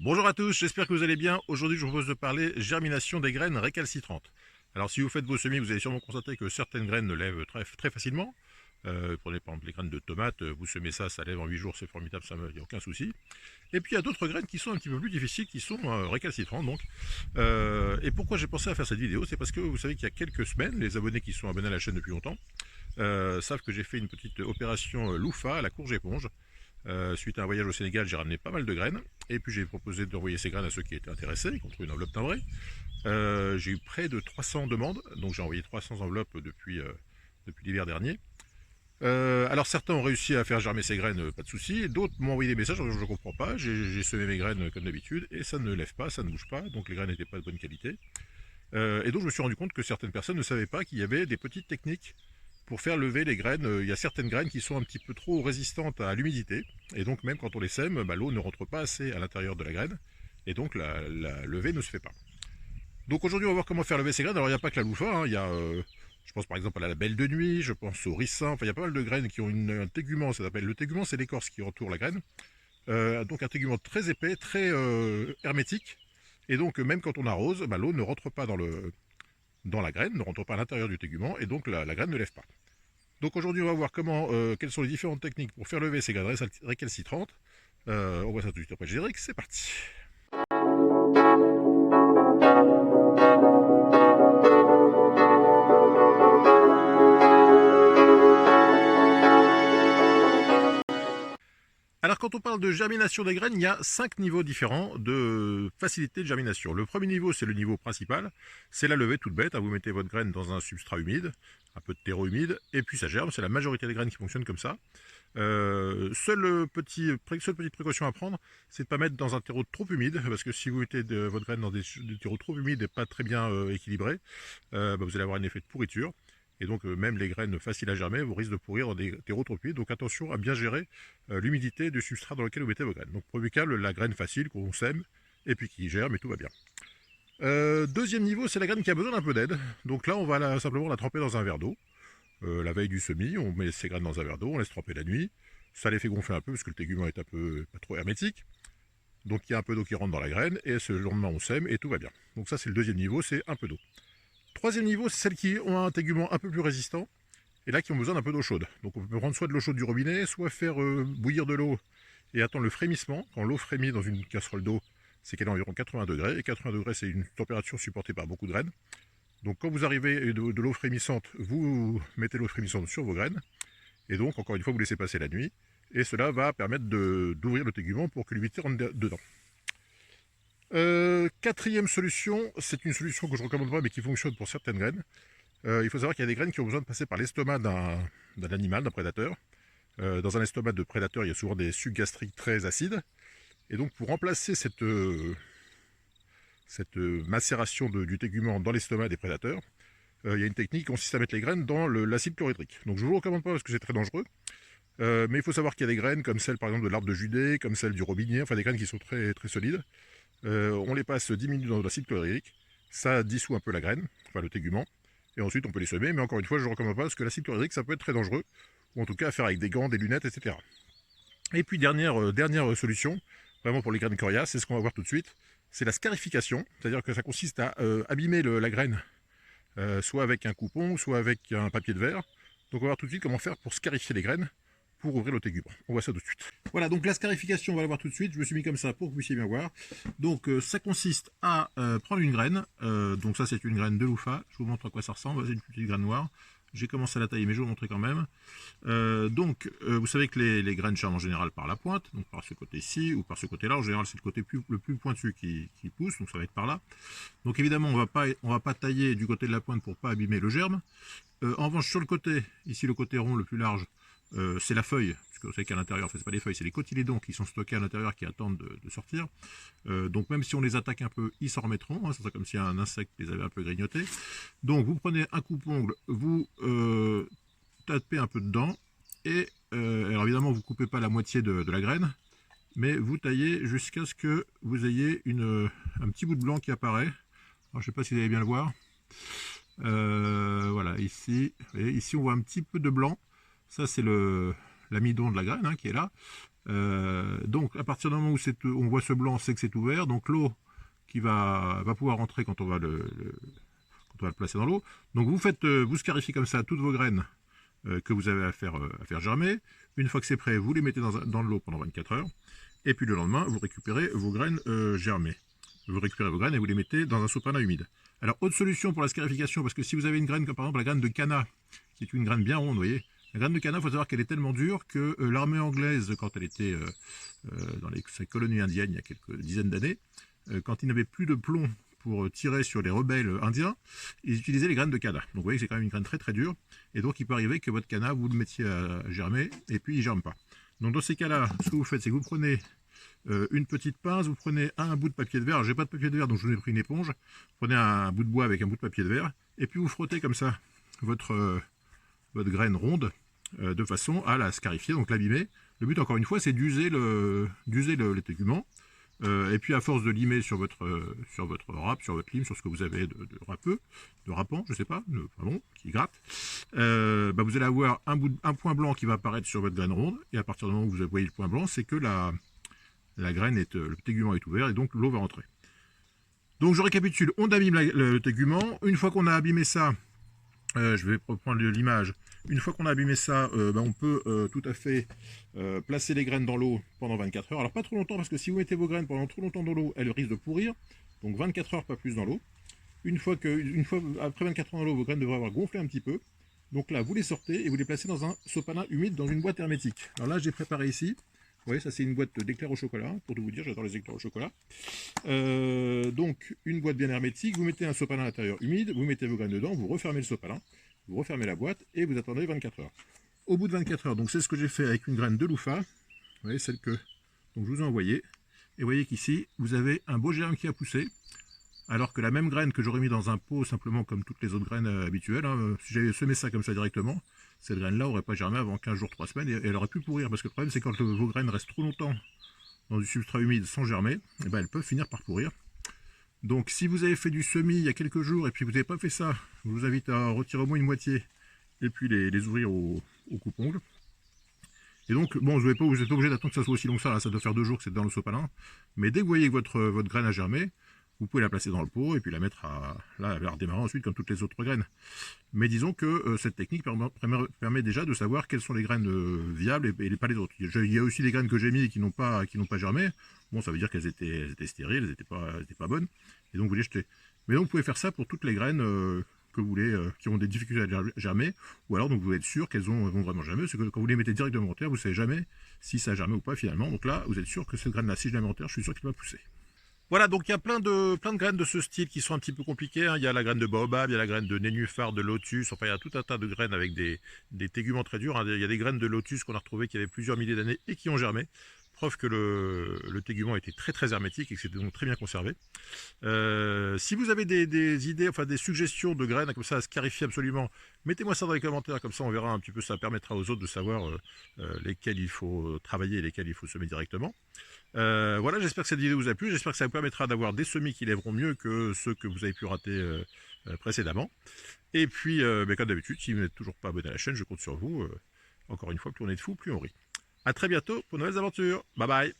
Bonjour à tous, j'espère que vous allez bien. Aujourd'hui, je vous propose de parler germination des graines récalcitrantes. Alors, si vous faites vos semis, vous allez sûrement constater que certaines graines ne lèvent très facilement. Prenez par exemple les graines de tomates, vous semez ça, ça lève en 8 jours, c'est formidable, ça il n'y a aucun souci. Et puis il y a d'autres graines qui sont un petit peu plus difficiles, qui sont récalcitrantes donc. Et pourquoi j'ai pensé à faire cette vidéo, c'est parce que vous savez qu'il y a quelques semaines, les abonnés qui sont abonnés à la chaîne depuis longtemps savent que j'ai fait une petite opération loufa à la courge éponge. Suite à un voyage au Sénégal, j'ai ramené pas mal de graines. Et puis j'ai proposé d'envoyer ces graines à ceux qui étaient intéressés, contre une enveloppe timbrée. J'ai eu près de 300 demandes, donc j'ai envoyé 300 enveloppes depuis l'hiver dernier. Alors certains ont réussi à faire germer ces graines, pas de souci. D'autres m'ont envoyé des messages, je ne comprends pas. J'ai semé mes graines comme d'habitude et ça ne lève pas, ça ne bouge pas, donc les graines n'étaient pas de bonne qualité. Et donc je me suis rendu compte que certaines personnes ne savaient pas qu'il y avait des petites techniques pour faire lever les graines. Il y a certaines graines qui sont un petit peu trop résistantes à l'humidité, et donc même quand on les sème, l'eau ne rentre pas assez à l'intérieur de la graine, et donc la levée ne se fait pas. Donc aujourd'hui on va voir comment faire lever ces graines. Alors il n'y a pas que la loufa, hein. Il y a, je pense par exemple à la belle de nuit, je pense au ricin, enfin il y a pas mal de graines qui ont un tégument, ça s'appelle le tégument, c'est l'écorce qui entoure la graine. Donc un tégument très épais, très hermétique, et donc même quand on arrose, l'eau ne rentre pas dans la graine, ne rentre pas à l'intérieur du tégument, et donc la graine ne lève pas. Donc aujourd'hui, on va voir quelles sont les différentes techniques pour faire lever ces graines récalcitrantes. On voit ça tout de suite après le générique, c'est parti. Alors quand on parle de germination des graines, il y a 5 niveaux différents de facilité de germination. Le premier niveau, c'est le niveau principal, c'est la levée toute bête, hein. Vous mettez votre graine dans un substrat humide, un peu de terreau humide, et puis ça germe, c'est la majorité des graines qui fonctionnent comme ça. Seule petite précaution à prendre, c'est de ne pas mettre dans un terreau trop humide, parce que si vous mettez votre graine dans des terreaux trop humides et pas très bien équilibrés, vous allez avoir un effet de pourriture. Et donc même les graines faciles à germer, vous risquez de pourrir dans des terreaux trop humides. Donc attention à bien gérer l'humidité du substrat dans lequel vous mettez vos graines. Donc premier cas, la graine facile qu'on sème, et puis qui germe et tout va bien. Deuxième niveau, c'est la graine qui a besoin d'un peu d'aide. Donc là, on va simplement la tremper dans un verre d'eau. La veille du semis, on met ces graines dans un verre d'eau, on laisse tremper la nuit. Ça les fait gonfler un peu parce que le tégument est un peu pas trop hermétique. Donc il y a un peu d'eau qui rentre dans la graine et ce lendemain on sème et tout va bien. Donc ça c'est le deuxième niveau, c'est un peu d'eau. Troisième niveau, c'est celles qui ont un tégument un peu plus résistant et là qui ont besoin d'un peu d'eau chaude. Donc on peut prendre soit de l'eau chaude du robinet, soit faire bouillir de l'eau et attendre le frémissement. Quand l'eau frémit dans une casserole d'eau, c'est qu'elle est environ 80 degrés. Et 80 degrés, c'est une température supportée par beaucoup de graines. Donc quand vous arrivez de l'eau frémissante, vous mettez l'eau frémissante sur vos graines. Et donc, encore une fois, vous laissez passer la nuit. Et cela va permettre d'ouvrir le tégument pour que l'humidité rentre dedans. Quatrième solution, c'est une solution que je ne recommande pas mais qui fonctionne pour certaines graines. Il faut savoir qu'il y a des graines qui ont besoin de passer par l'estomac d'un animal, d'un prédateur. Dans un estomac de prédateur, il y a souvent des sucs gastriques très acides. Et donc pour remplacer cette macération du tégument dans l'estomac des prédateurs, il y a une technique qui consiste à mettre les graines dans l'acide chlorhydrique. Donc je ne vous le recommande pas parce que c'est très dangereux. Mais il faut savoir qu'il y a des graines comme celle par exemple de l'arbre de Judée, comme celle du robinier, enfin des graines qui sont très, très solides. On les passe 10 minutes dans l'acide chlorhydrique, ça dissout un peu la graine, enfin le tégument, et ensuite on peut les semer, mais encore une fois je ne recommande pas parce que l'acide chlorhydrique ça peut être très dangereux, ou en tout cas à faire avec des gants, des lunettes, etc. Et puis dernière solution, vraiment pour les graines coriaces, c'est ce qu'on va voir tout de suite, c'est la scarification, c'est-à-dire que ça consiste à abîmer la graine, soit avec un coupon, soit avec un papier de verre. Donc on va voir tout de suite comment faire pour scarifier les graines pour ouvrir le tégument. On voit ça tout de suite. Voilà, donc la scarification, on va la voir tout de suite. Je me suis mis comme ça pour que vous puissiez bien voir. Donc ça consiste à prendre une graine. Donc ça c'est une graine de loufa. Je vous montre à quoi ça ressemble. C'est une petite graine noire. J'ai commencé à la tailler, mais je vais vous montrer quand même. Vous savez que les graines germent en général par la pointe, donc par ce côté-ci ou par ce côté-là. En général, c'est le côté le plus pointu qui pousse, donc ça va être par là. Donc évidemment, on va pas tailler du côté de la pointe pour pas abîmer le germe. En revanche, sur le côté, ici le côté rond le plus large, c'est la feuille, parce que vous savez qu'à l'intérieur, en fait, c'est pas les feuilles, c'est les cotylédons qui sont stockés à l'intérieur qui attendent de sortir. Donc même si on les attaque un peu, ils s'en remettront, hein, c'est comme si un insecte les avait un peu grignotés. Donc vous prenez un coupe-ongle, vous tapez un peu dedans, et alors évidemment vous coupez pas la moitié de la graine, mais vous taillez jusqu'à ce que vous ayez un petit bout de blanc qui apparaît. Alors je sais pas si vous allez bien le voir. Voilà, ici, vous voyez, ici on voit un petit peu de blanc. Ça c'est l'amidon de la graine, hein, qui est là. Donc à partir du moment où on voit ce blanc, c'est que c'est ouvert. Donc l'eau qui va pouvoir rentrer quand on va quand on va le placer dans l'eau. Donc vous scarifiez comme ça toutes vos graines que vous avez à faire germer. Une fois que c'est prêt, vous les mettez dans l'eau pendant 24 heures. Et puis le lendemain, vous récupérez vos graines germées. Vous récupérez vos graines et vous les mettez dans un sopalin humide. Alors, autre solution pour la scarification, parce que si vous avez une graine comme par exemple la graine de canna, qui est une graine bien ronde, vous voyez, la graine de canna, il faut savoir qu'elle est tellement dure que l'armée anglaise, quand elle était dans ses colonies indiennes il y a quelques dizaines d'années, quand ils n'avaient plus de plomb pour tirer sur les rebelles indiens, ils utilisaient les graines de canna. Donc vous voyez que c'est quand même une graine très très dure, et donc il peut arriver que votre canna, vous le mettiez à germer, et puis il ne germe pas. Donc dans ces cas-là, ce que vous faites, c'est que vous prenez une petite pince, vous prenez un bout de papier de verre, j'ai pas de papier de verre donc je vous ai pris une éponge, vous prenez un bout de bois avec un bout de papier de verre, et puis vous frottez comme ça votre graine ronde, de façon à la scarifier, donc l'abîmer. Le but encore une fois c'est d'user les téguments, et puis à force de limer sur votre râpe, sur votre lime, sur ce que vous avez de râpeux, de râpant, je sais pas, qui gratte, vous allez avoir un point blanc qui va apparaître sur votre graine ronde, et à partir du moment où vous voyez le point blanc, c'est que la graine le tégument est ouvert et donc l'eau va rentrer. Donc je récapitule, on abîme le tégument. Une fois qu'on a abîmé ça, je vais reprendre l'image. Une fois qu'on a abîmé ça, on peut tout à fait placer les graines dans l'eau pendant 24 heures. Alors pas trop longtemps parce que si vous mettez vos graines pendant trop longtemps dans l'eau, elles risquent de pourrir. Donc 24 heures, pas plus dans l'eau. Une fois après 24 heures dans l'eau, vos graines devraient avoir gonflé un petit peu. Donc là, vous les sortez et vous les placez dans un sopalin humide dans une boîte hermétique. Alors là, j'ai préparé ici. Vous voyez, ça c'est une boîte d'éclairs au chocolat, pour tout vous dire, j'adore les éclairs au chocolat. Donc, une boîte bien hermétique, vous mettez un sopalin à l'intérieur humide, vous mettez vos graines dedans, vous refermez le sopalin, vous refermez la boîte et vous attendez 24 heures. Au bout de 24 heures, donc c'est ce que j'ai fait avec une graine de louffa, vous voyez, celle que je vous ai envoyée, et vous voyez qu'ici, vous avez un beau germe qui a poussé, alors que la même graine que j'aurais mis dans un pot, simplement comme toutes les autres graines habituelles, si j'avais semé ça comme ça directement, cette graine-là n'aurait pas germé avant 15 jours, 3 semaines, et elle aurait pu pourrir, parce que le problème c'est quand vos graines restent trop longtemps dans du substrat humide sans germer, elles peuvent finir par pourrir. Donc si vous avez fait du semis il y a quelques jours, et puis vous n'avez pas fait ça, je vous invite à retirer au moins une moitié, et puis les ouvrir au coupe-ongle. Et donc, bon, vous n'êtes pas obligé d'attendre que ça soit aussi long que ça, là, ça doit faire 2 jours que c'est dans le sopalin, mais dès que vous voyez que votre graine a germé, vous pouvez la placer dans le pot et puis la mettre à redémarrer ensuite comme toutes les autres graines. Mais disons que cette technique permet déjà de savoir quelles sont les graines viables et pas les autres. Il y a aussi des graines que j'ai mis et qui n'ont pas germé. Bon, ça veut dire qu'elles étaient stériles, elles n'étaient pas bonnes, et donc vous les jetez. Mais donc vous pouvez faire ça pour toutes les graines que vous voulez, qui ont des difficultés à germer, ou alors donc vous êtes sûr qu'elles vont vraiment germer, parce que quand vous les mettez directement en terre, vous ne savez jamais si ça a germé ou pas finalement. Donc là, vous êtes sûr que cette graine-là, si je la mets en terre, je suis sûr qu'elle va pousser. Voilà, donc il y a plein de graines de ce style qui sont un petit peu compliquées. Il y a la graine de baobab, il y a la graine de nénuphar, de lotus, enfin il y a tout un tas de graines avec des téguments très durs. Il y a des graines de lotus qu'on a retrouvées qui avaient plusieurs milliers d'années et qui ont germé. Preuve que le tégument était très très hermétique et que c'était donc très bien conservé. Si vous avez des idées, enfin des suggestions de graines comme ça à scarifier absolument, mettez-moi ça dans les commentaires, comme ça on verra un petit peu, ça permettra aux autres de savoir lesquelles il faut travailler et lesquelles il faut semer directement. Voilà, j'espère que cette vidéo vous a plu, j'espère que ça vous permettra d'avoir des semis qui lèveront mieux que ceux que vous avez pu rater précédemment. Et puis, comme d'habitude, si vous n'êtes toujours pas abonné à la chaîne, je compte sur vous. Encore une fois, plus on est de fous, plus on rit. A très bientôt pour de nouvelles aventures. Bye bye.